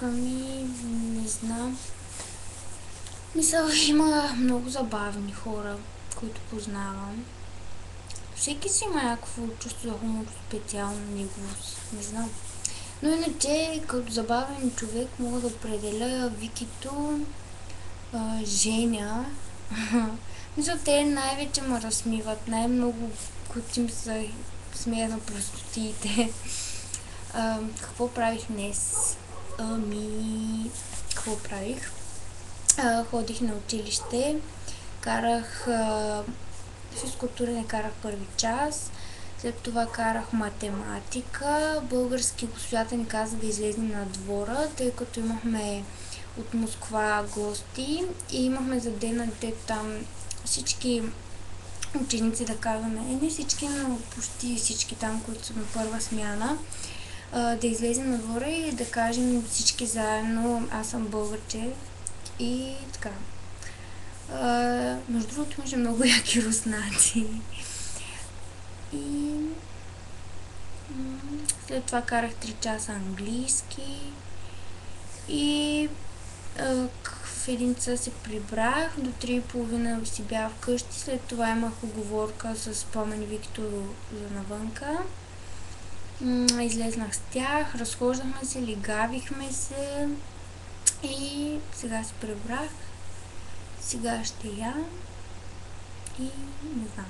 Ами, не знам. Мисля, има много забавни хора, които познавам. Всеки си има някакво чувство за хумор, специално неговост. Не знам. Но иначе, като забавен човек, мога да определя Викито, Женя. Мисля, те най-вече ме разсмиват. Най-много, които им се смея на простотиите. Какво правих днес? Какво правих? Ходих на училище, карах физкултура, не карах първи час, след това карах математика, български госпожата ни каза да излезем на двора, тъй като имахме от Москва гости и имахме за ден на детето там всички ученици, да казваме, не всички, но почти всички там, които са на първа смяна, да излезем на двора и да кажем всички заедно, аз съм българче и така. Между другото имаше много яки руснаци. И след това карах 3 часа английски и в 1 час се прибрах, до 3:30 си бях вкъщи, след това имах уговорка с Пламен и Виктор за навънка. Излезнах с тях, разхождахме се, лигавихме се и сега се прибрах. Сега ще я и не знам.